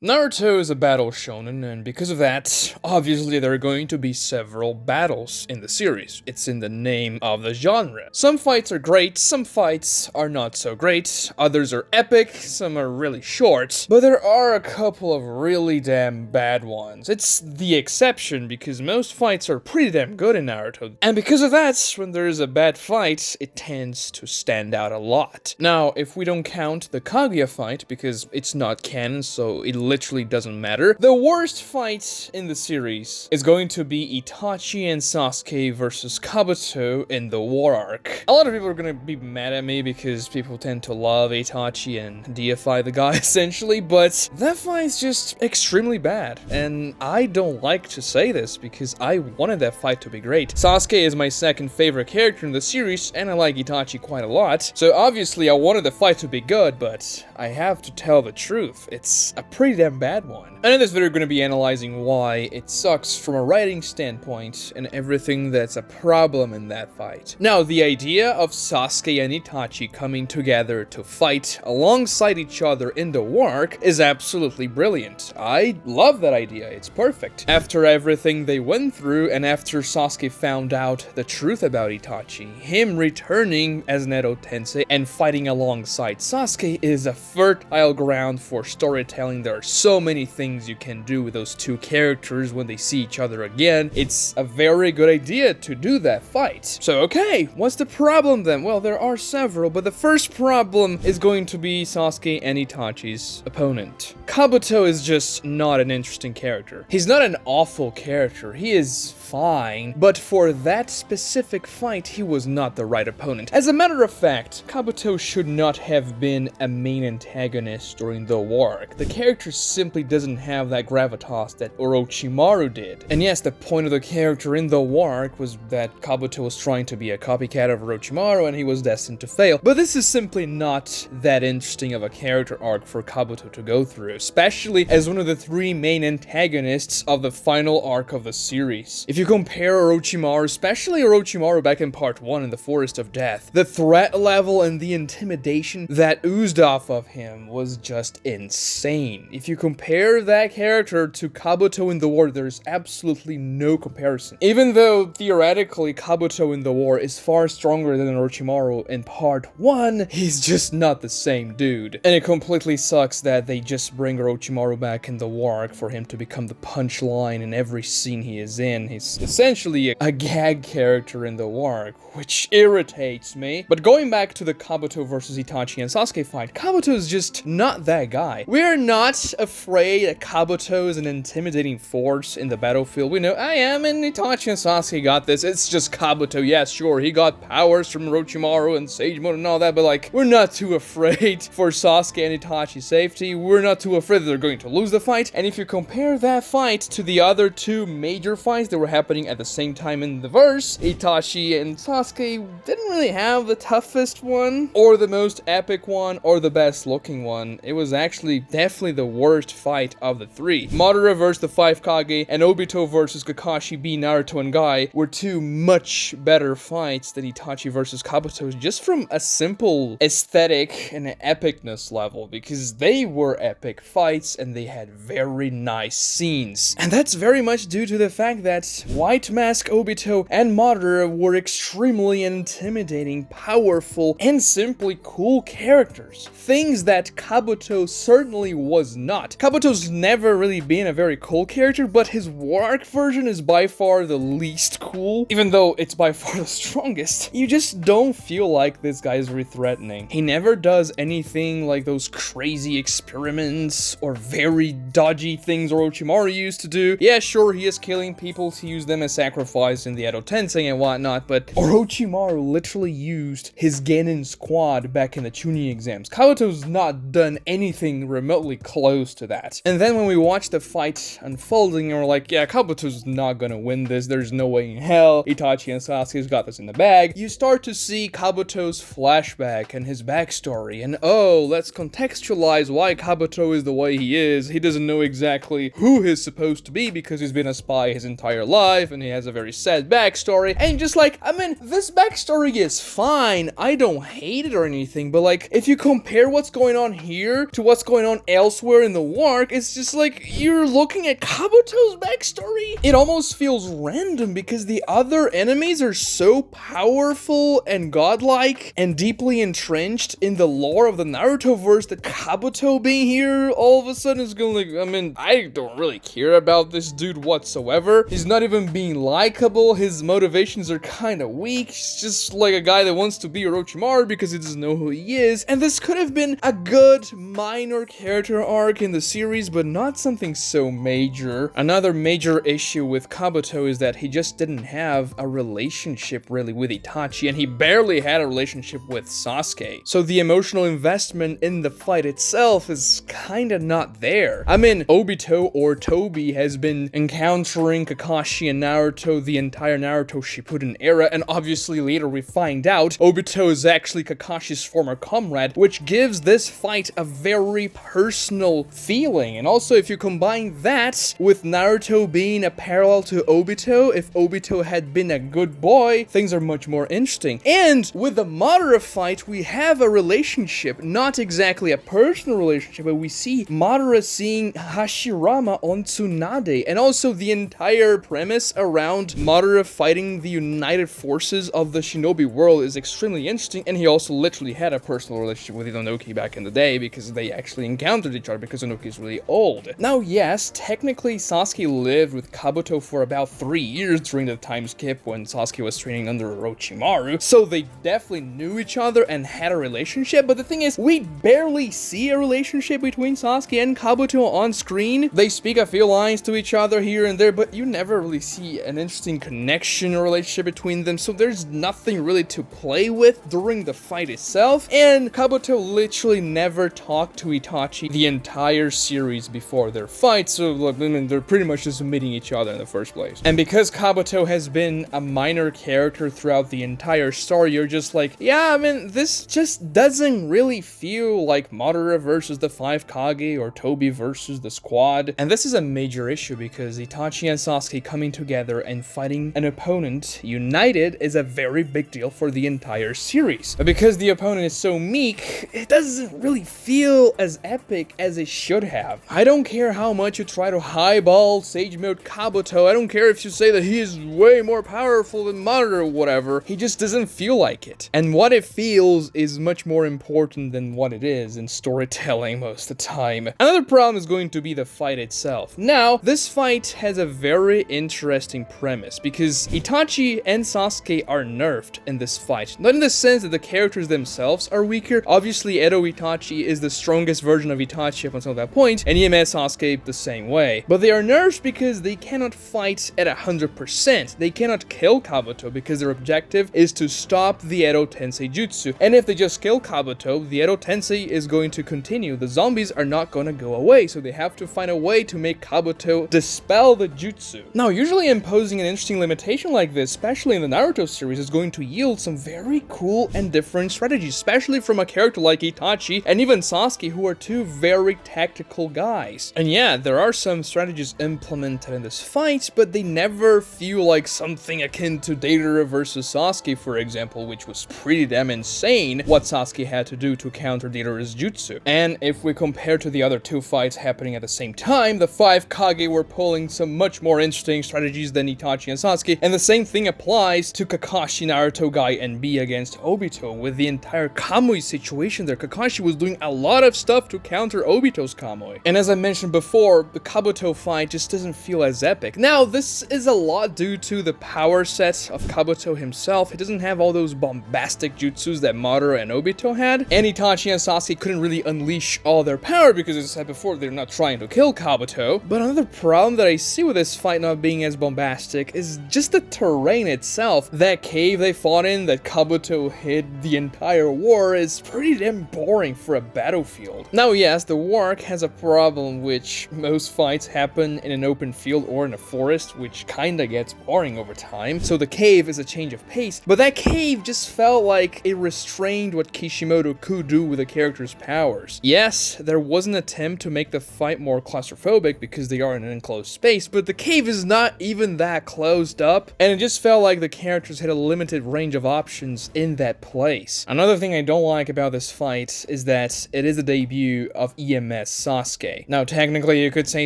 Naruto is a battle shonen, and because of that, obviously there are going to be several battles in the series. It's in the name of the genre. Some fights are great, some fights are not so great, others are epic, some are really short, but there are a couple of really damn bad ones. It's the exception because most fights are pretty damn good in Naruto, and because of that, when there is a bad fight, it tends to stand out a lot. Now, if we don't count the Kaguya fight, because it's not canon, so it literally doesn't matter. The worst fight in the series is going to be Itachi and Sasuke versus Kabuto in the War Arc. A lot of people are gonna be mad at me because people tend to love Itachi and deify the guy essentially, but that fight's just extremely bad. And I don't like to say this because I wanted that fight to be great. Sasuke is my second favorite character in the series, and I like Itachi quite a lot. So obviously I wanted the fight to be good, but I have to tell the truth. It's a pretty damn bad one. And in this video, we're going to be analyzing why it sucks from a writing standpoint and everything that's a problem in that fight. Now, the idea of Sasuke and Itachi coming together to fight alongside each other in the War Arc is absolutely brilliant. I love that idea, it's perfect. After everything they went through and after Sasuke found out the truth about Itachi, him returning as Edo Tensei and fighting alongside Sasuke is a fertile ground for storytelling. There are so many things you can do with those two characters when they see each other again. It's a very good idea to do that fight. So okay, what's the problem then? Well, there are several, but the first problem is going to be Sasuke and Itachi's opponent. Kabuto is just not an interesting character. He's not an awful character, he is fine, but for that specific fight, he was not the right opponent. As a matter of fact, Kabuto should not have been a main antagonist during the War Arc. The character simply doesn't have that gravitas that Orochimaru did. And yes, the point of the character in the War Arc was that Kabuto was trying to be a copycat of Orochimaru and he was destined to fail. But this is simply not that interesting of a character arc for Kabuto to go through, especially as one of the three main antagonists of the final arc of the series. If you compare Orochimaru, especially Orochimaru back in part 1 in the Forest of Death, the threat level and the intimidation that oozed off of him was just insane. If you compare that character to Kabuto in the War, there's absolutely no comparison. Even though theoretically Kabuto in the War is far stronger than Orochimaru in part 1, he's just not the same dude. And it completely sucks that they just bring Orochimaru back in the War Arc for him to become the punchline in every scene he is in. He's essentially a gag character in the War Arc, which irritates me. But going back to the Kabuto versus Itachi and Sasuke fight, Kabuto is just not that guy. We're not afraid that Kabuto is an intimidating force in the battlefield. We know I am, and Itachi and Sasuke got this. It's just Kabuto. Yes, sure, he got powers from Orochimaru and Sage Mode and all that, but like, we're not too afraid for Sasuke and Itachi's safety. We're not too afraid that they're going to lose the fight. And if you compare that fight to the other two major fights that were happening at the same time in the verse, Itachi and Sasuke didn't really have the toughest one, or the most epic one, or the best looking one. It was actually definitely the worst fight of the three. Madara versus the 5 Kage and Obito versus Kakashi, B, Naruto, and Guy were two much better fights than Itachi versus Kabuto, just from a simple aesthetic and epicness level, because they were epic fights and they had very nice scenes. And that's very much due to the fact that White Mask, Obito, and Madara were extremely intimidating, powerful, and simply cool characters. Things that Kabuto certainly was not. Kabuto's never really been a very cool character, but his War Arc version is by far the least cool, even though it's by far the strongest. You just don't feel like this guy is very threatening. He never does anything like those crazy experiments or very dodgy things Orochimaru used to do. Yeah, sure, he is killing people to use them as sacrifice in the Edo Tensei and whatnot, but Orochimaru literally used his Genin squad back in the Chunin exams. Kabuto's not done anything remotely close to that. And then when we watch the fight unfolding and we're like, yeah, Kabuto's not gonna win this, there's no way in hell, Itachi and Sasuke's got this in the bag, you start to see Kabuto's flashback and his backstory, and oh, let's contextualize why Kabuto is the way he is. He doesn't know exactly who he's supposed to be because he's been a spy his entire life and he has a very sad backstory, and just like, I mean, this backstory is fine, I don't hate it or anything, but like, if you compare what's going on here to what's going on elsewhere in the War Arc, it's just like you're looking at Kabuto's backstory. It almost feels random because the other enemies are so powerful and godlike and deeply entrenched in the lore of the Naruto-verse that Kabuto being here all of a sudden is going like, I mean, I don't really care about this dude whatsoever. He's not even being likable. His motivations are kind of weak. He's just like a guy that wants to be Orochimaru because he doesn't know who he is. And this could have been a good minor character arc in the series, but not something so major. Another major issue with Kabuto is that he just didn't have a relationship really with Itachi, and he barely had a relationship with Sasuke. So the emotional investment in the fight itself is kinda not there. I mean, Obito or Tobi has been encountering Kakashi and Naruto the entire Naruto Shippuden era, and obviously later we find out Obito is actually Kakashi's former comrade, which gives this fight a very personal feeling. And also, if you combine that with Naruto being a parallel to Obito, if Obito had been a good boy, things are much more interesting. And with the Madara fight, we have a relationship, not exactly a personal relationship, but we see Madara seeing Hashirama on Tsunade, and also the entire premise around Madara fighting the united forces of the shinobi world is extremely interesting. And he also literally had a personal relationship with Inoki back in the day because they actually encountered each other because Inoki is really old. Now, yes, technically Sasuke lived with Kabuto for about 3 years during the time skip when Sasuke was training under Orochimaru, so they definitely knew each other and had a relationship. But the thing is, we barely see a relationship between Sasuke and Kabuto on screen. They speak a few lines to each other here and there, but you never really see an interesting connection or relationship between them, so there's nothing really to play with during the fight itself. And Kabuto literally never talked to Itachi the entire series before their fight, so I mean, they're pretty much just meeting each other in the first place. And because Kabuto has been a minor character throughout the entire story, you're just like, yeah, I mean, this just doesn't really feel like Madara versus the 5 Kage or Tobi versus the squad. And this is a major issue because Itachi and Sasuke coming together and fighting an opponent united is a very big deal for the entire series. But because the opponent is so meek, it doesn't really feel as epic as it should have. I don't care how much you try to highball Sage Mode Kabuto, I don't care if you say that he is way more powerful than Madara or whatever, he just doesn't feel like it. And what it feels is much more important than what it is in storytelling most of the time. Another problem is going to be the fight itself. Now, this fight has a very interesting premise because Itachi and Sasuke are nerfed in this fight. Not in the sense that the characters themselves are weaker. Obviously, Edo Itachi is the strongest version of Itachi up until that point, and EMS Sasuke the same way. But they are nerfed because they cannot fight at 100%. They cannot kill Kabuto because their objective is to stop the Edo Tensei jutsu. And if they just kill Kabuto, the Edo Tensei is going to continue. The zombies are not going to go away, so they have to find a way to make Kabuto dispel the jutsu. Now, usually imposing an interesting limitation like this, especially in the Naruto series, is going to yield some very cool and different strategies, especially from a character like Itachi and even Sasuke, who are two very tactical guys. And yeah, there are some strategies implemented in this fight, but they never feel like something akin to Deidara versus Sasuke, for example, which was pretty damn insane what Sasuke had to do to counter Deidara's jutsu. And if we compare to the other two fights happening at the same time, the 5 Kage were pulling some much more interesting strategies than Itachi and Sasuke, and the same thing applies to Kakashi, Naruto, Guy, and B against Obito. With the entire Kamui situation there, Kakashi was doing a lot of stuff to counter Obito's Kamui. And as I mentioned before, the Kabuto fight just doesn't feel as epic. Now, this is a lot due to the power set of Kabuto himself. He doesn't have all those bombastic jutsus that Madara and Obito had, and Itachi and Sasuke couldn't really unleash all their power because, as I said before, they're not trying to kill Kabuto. But another problem that I see with this fight not being as bombastic is just the terrain itself. That cave they fought in that Kabuto hid the entire war is pretty damn boring for a battlefield. Now, yes, the War Arc has a problem, which most fights happen in an open field or in a forest, which kinda gets boring over time, so the cave is a change of pace, but that cave just felt like it restrained what Kishimoto could do with the character's powers. Yes, there was an attempt to make the fight more claustrophobic because they are in an enclosed space, but the cave is not even that closed up, and it just felt like the characters had a limited range of options in that place. Another thing I don't like about this fight is that it is the debut of EMS EMS Sasuke. Now, technically, you could say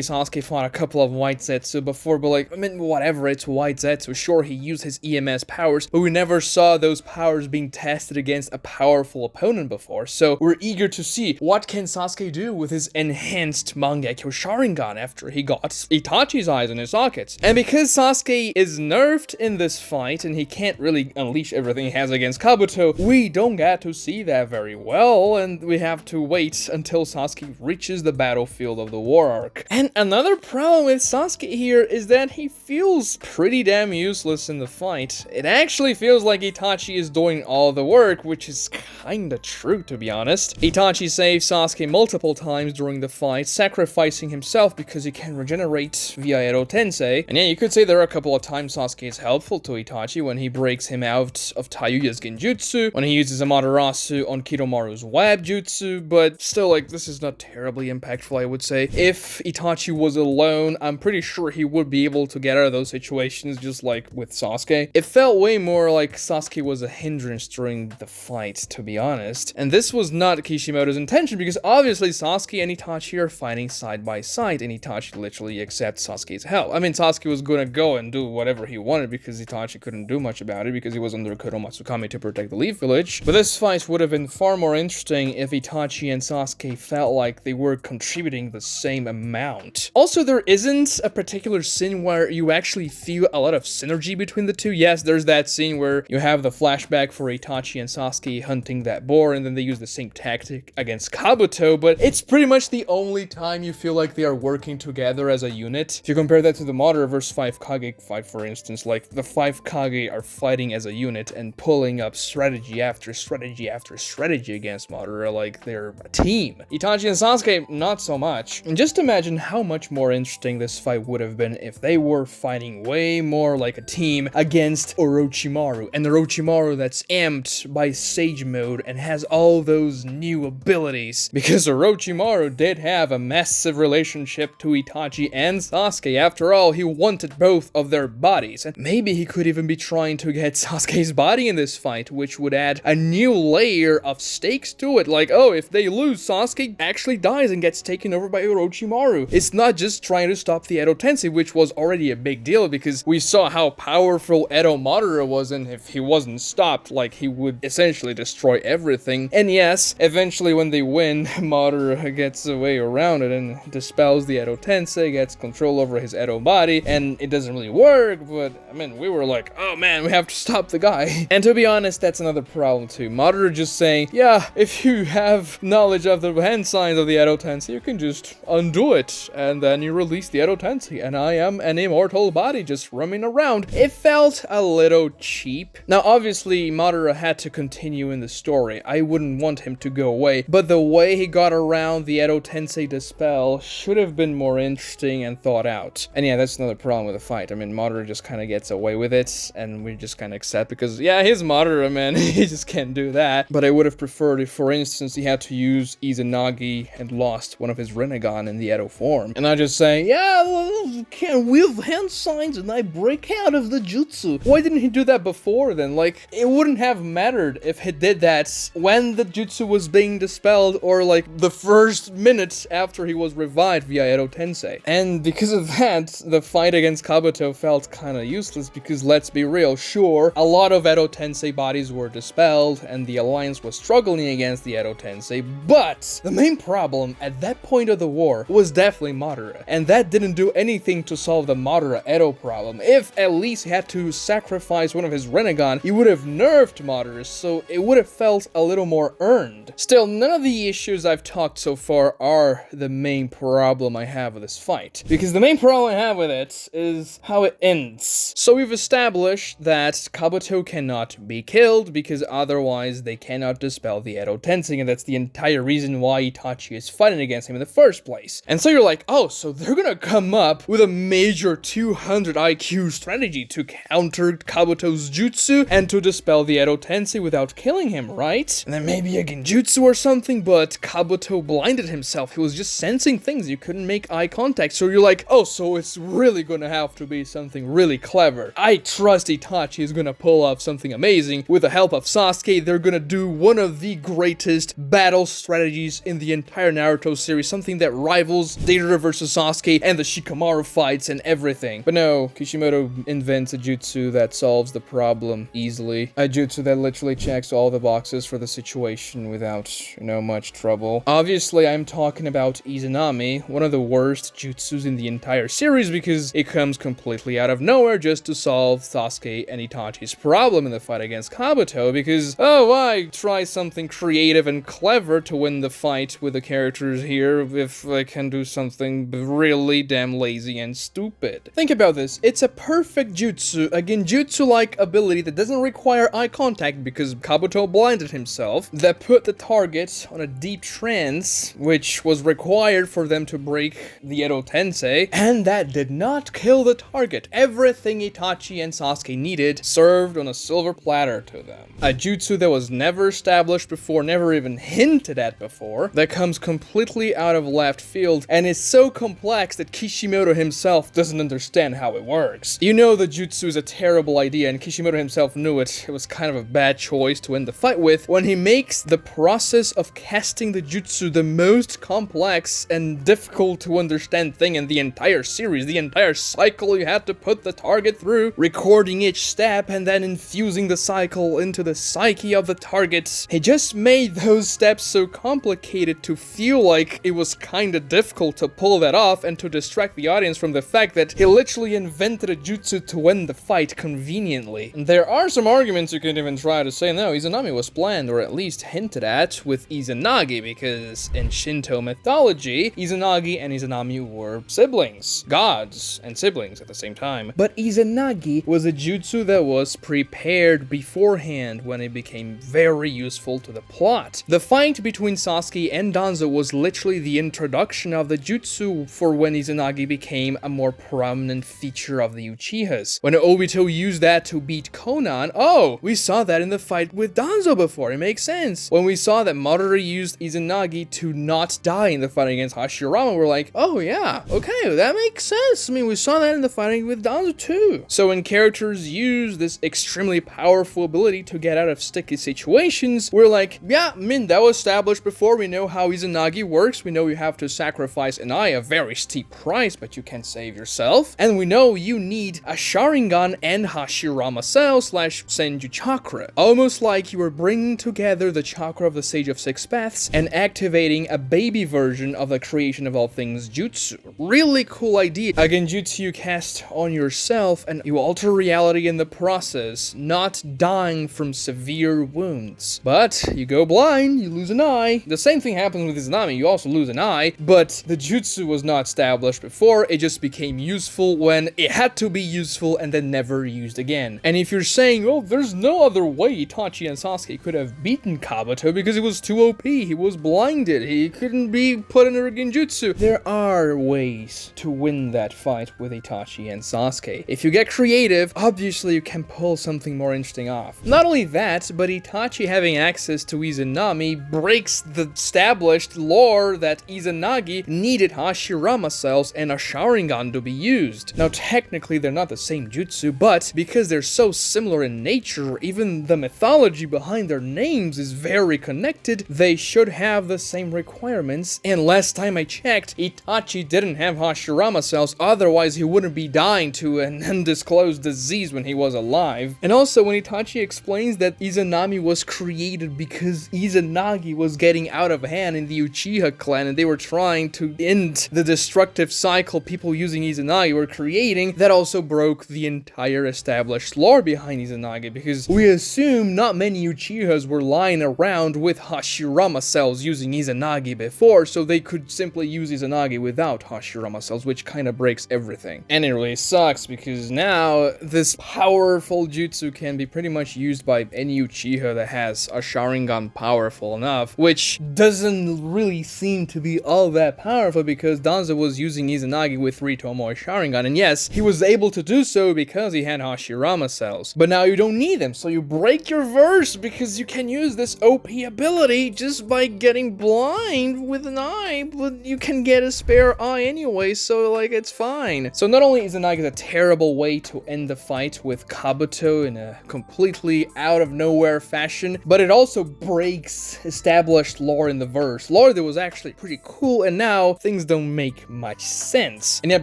Sasuke fought a couple of White Zetsu before, but like, I mean, whatever, it's White Zetsu. Sure, he used his EMS powers, but we never saw those powers being tested against a powerful opponent before, so we're eager to see what can Sasuke do with his enhanced Mangekyo Sharingan after he got Itachi's eyes in his sockets. And because Sasuke is nerfed in this fight, and he can't really unleash everything he has against Kabuto, we don't get to see that very well, and we have to wait until Sasuke reaches the battlefield of the War Arc. And another problem with Sasuke here is that he feels pretty damn useless in the fight. It actually feels like Itachi is doing all the work, which is kinda true, to be honest. Itachi saves Sasuke multiple times during the fight, sacrificing himself because he can regenerate via Edo Tensei. And yeah, you could say there are a couple of times Sasuke is helpful to Itachi, when he breaks him out of Taiyuya's Genjutsu, when he uses Amaterasu on Kidomaru's Web Jutsu, but still, like, this is not terribly impactful, I would say. If Itachi was alone, I'm pretty sure he would be able to get out of those situations, just like with Sasuke. It felt way more like Sasuke was a hindrance during the fight, to be honest. And this was not Kishimoto's intention, because obviously Sasuke and Itachi are fighting side by side, and Itachi literally accepts Sasuke's help. I mean, Sasuke was gonna go and do whatever he wanted because Itachi couldn't do much about it because he was under Kodomatsukami to protect the Leaf Village. But this fight would have been far more interesting if Itachi and Sasuke felt like they were contributing the same amount. Also, there isn't a particular scene where you actually feel a lot of synergy between the two. Yes, there's that scene where you have the flashback for Itachi and Sasuke hunting that boar, and then they use the same tactic against Kabuto, but it's pretty much the only time you feel like they are working together as a unit. If you compare that to the Madara vs 5 Kage fight, for instance, like, the 5 Kage are fighting as a unit and pulling up strategy after strategy after strategy against Madara like they're a team. Itachi and Sasuke, not so much. And just imagine how much more interesting this fight would have been if they were fighting way more like a team against Orochimaru, and Orochimaru that's amped by Sage Mode and has all those new abilities. Because Orochimaru did have a massive relationship to Itachi and Sasuke. After all, he wanted both of their bodies, and maybe he could even be trying to get Sasuke's body in this fight, which would add a new layer of stakes to it. Like, oh, if they lose, Sasuke actually dies and gets taken over by Orochimaru. It's not just trying to stop the Edo Tensei, which was already a big deal because we saw how powerful Edo Madara was, and if he wasn't stopped, like, he would essentially destroy everything. And yes, eventually when they win, Madara gets a way around it and dispels the Edo Tensei, gets control over his Edo body, and it doesn't really work, but I mean, we were like, oh man, we have to stop the guy. And to be honest, that's another problem too. Madara just saying, yeah, if you have knowledge of the hand signs of the Edo Tensei, you can just undo it, and then you release the Edo Tensei, and I am an immortal body just roaming around. It felt a little cheap. Now, obviously, Madara had to continue in the story. I wouldn't want him to go away, but the way he got around the Edo Tensei dispel should have been more interesting and thought out. And yeah, that's another problem with the fight. I mean, Madara just kind of gets away with it, and we just kind of accept because, yeah, he's Madara, man. He just can't do that. But I would have preferred if, for instance, he had to use Izanagi and lost one of his Rinnegan in the Edo form. And I just say, yeah, well, can't wield hand signs and I break out of the jutsu. Why didn't he do that before then? Like, it wouldn't have mattered if he did that when the jutsu was being dispelled or like the first minute after he was revived via Edo Tensei. And because of that, the fight against Kabuto felt kind of useless because, let's be real, sure, a lot of Edo Tensei bodies were dispelled and the Alliance was struggling against the Edo Tensei, but the main problem at that point of the war was definitely Madara, and that didn't do anything to solve the Madara-Edo problem. If at least he had to sacrifice one of his Rinnegan, he would have nerfed Madara, so it would have felt a little more earned. Still, none of the issues I've talked so far are the main problem I have with this fight, because the main problem I have with it is how it ends. So we've established that Kabuto cannot be killed because otherwise they cannot dispel the Edo Tensei, and that's the entire reason why Itachi is fighting against him in the first place. And so you're like, oh, so they're gonna come up with a major 200 IQ strategy to counter Kabuto's jutsu and to dispel the Edo Tensei without killing him, right? And then maybe a genjutsu or something, but Kabuto blinded himself. He was just sensing things. You couldn't make eye contact. So you're like, oh, so it's really gonna have to be something really clever. I trust Itachi is gonna pull off something amazing. With the help of Sasuke, they're gonna do one of the greatest battle strategies in the entire Naruto series, something that rivals Deidara vs Sasuke and the Shikamaru fights and everything. But no, Kishimoto invents a jutsu that solves the problem easily. A jutsu that literally checks all the boxes for the situation without, much trouble. Obviously, I'm talking about Izanami, one of the worst jutsus in the entire series because it comes completely out of nowhere just to solve Sasuke and Itachi's problem in the fight against Kabuto because, oh, why try something creative and clever to win the fight with the characters here if I can do something really damn lazy and stupid? Think about this. It's a perfect jutsu, a genjutsu-like ability that doesn't require eye contact because Kabuto blinded himself, that put the target on a deep trance, which was required for them to break the Edo Tensei, and that did not kill the target. Everything Itachi and Sasuke needed served on a silver platter to them. A jutsu that was never established before, never even hinted at before, that comes completely out of left field and is so complex that Kishimoto himself doesn't understand how it works. You know the jutsu is a terrible idea and Kishimoto himself knew it. It was kind of a bad choice to end the fight with when he makes the process of casting the jutsu the most complex and difficult to understand thing in the entire series, the entire cycle you had to put the target through, recording each step and then infusing the cycle into the psyche of the target. He just made those steps so complicated to feel like it was kinda difficult to pull that off and to distract the audience from the fact that he literally invented a jutsu to win the fight conveniently. And there are some arguments you can even try to say, no, Izanami was planned or at least hinted at with Izanagi because in Shinto mythology, Izanagi and Izanami were siblings, gods and siblings at the same time. But Izanagi was a jutsu that was prepared beforehand when it became very useful to the plot. The fight between Sasuke and Danzo was literally the introduction of the jutsu for when Izanagi became a more prominent feature of the Uchihas. When Obito used that to beat Konan, oh, we saw that in the fight with Danzo before, it makes sense. When we saw that Madara used Izanagi to not die in the fight against Hashirama, we're like, oh yeah, okay, that makes sense. I mean, we saw that in the fighting with Danzo too. So when characters use this extremely powerful ability to get out of sticky situations, we're like, yeah, I mean, that was established before. We know how Izanagi works. We know you have to sacrifice an eye, a very steep price, but you can save yourself. And we know you need a Sharingan and Hashirama cell / Senju chakra. Almost like you were bringing together the chakra of the Sage of Six Paths and activating a baby version of the creation of all things jutsu. Really cool idea. A genjutsu you cast on yourself and you alter reality in the process, not dying from severe wounds. But you go blind, you lose an eye. The same thing happens with Izanami, you also lose an eye, but the jutsu was not established before, it just became useful when it had to be useful and then never used again. And if you're saying, oh, there's no other way Itachi and Sasuke could have beaten Kabuto because he was too OP, he was blinded, he couldn't be put in a genjutsu. There are ways to win that fight with Itachi and Sasuke. If you get creative, obviously you can pull something more interesting off. Not only that, but Itachi having access to Izanami breaks the established lore that Izanagi needed Hashirama cells and a Sharingan to be used. Now technically they're not the same jutsu, but because they're so similar in nature, even the mythology behind their names is very connected, they should have the same requirements. And last time I checked, Itachi didn't have Hashirama cells, otherwise he wouldn't be dying to an undisclosed disease when he was alive. And also when Itachi explains that Izanami was created because Izanagi was getting out of hand in the Uchiha clan and they were trying to end the destructive cycle people using Izanagi were creating, that also broke the entire established lore behind Izanagi because we assume not many Uchihas were lying around with Hashirama cells using Izanagi before, so they could simply use Izanagi without Hashirama cells, which kind of breaks everything. And it really sucks because now this powerful jutsu can be pretty much used by any Uchiha that has a Sharingan powerful enough, which doesn't really seem to be all that powerful because Danzo was using Izanagi with 3 Tomoe Sharingan, and yes, he was able to do so because he had Hashirama cells. But now you don't need them, so you break your verse because you can use this OP ability just by getting blind with an eye, but you can get a spare eye anyway, so like it's fine. So not only is Izanagi a terrible way to end the fight with Kabuto in a completely out of nowhere fashion, but it also breaks established lore in the verse. Lore started, it was actually pretty cool, and now things don't make much sense. And yet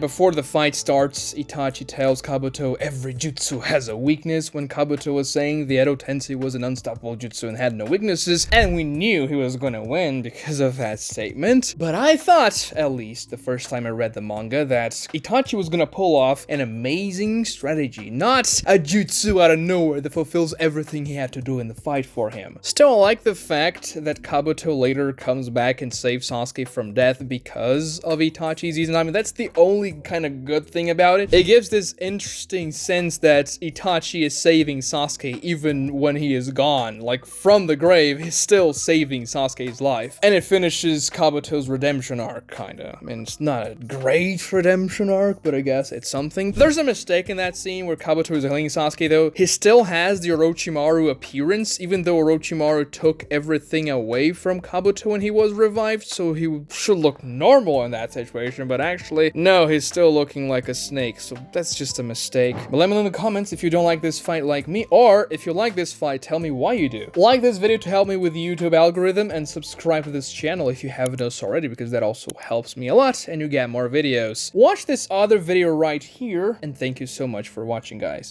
before the fight starts, Itachi tells Kabuto every jutsu has a weakness, when Kabuto was saying the Edo Tensei was an unstoppable jutsu and had no weaknesses, and we knew he was gonna win because of that statement. But I thought, at least the first time I read the manga, that Itachi was gonna pull off an amazing strategy, not a jutsu out of nowhere that fulfills everything he had to do in the fight for him. Still, I like the fact that Kabuto later comes back and saves Sasuke from death because of Itachi's Izanami. That's the only kind of good thing about it. It gives this interesting sense that Itachi is saving Sasuke even when he is gone. Like, from the grave, he's still saving Sasuke's life. And it finishes Kabuto's redemption arc, kinda. I mean, it's not a great redemption arc, but I guess it's something. There's a mistake in that scene where Kabuto is healing Sasuke, though. He still has the Orochimaru appearance, even though Orochimaru took everything away from Kabuto when he was revived, so he should look normal in that situation, but actually, no, he's still looking like a snake, so that's just a mistake. But let me know in the comments if you don't like this fight like me, or if you like this fight, tell me why you do. Like this video to help me with the YouTube algorithm, and subscribe to this channel if you haven't done so already, because that also helps me a lot, and you get more videos. Watch this other video right here, and thank you so much for watching, guys.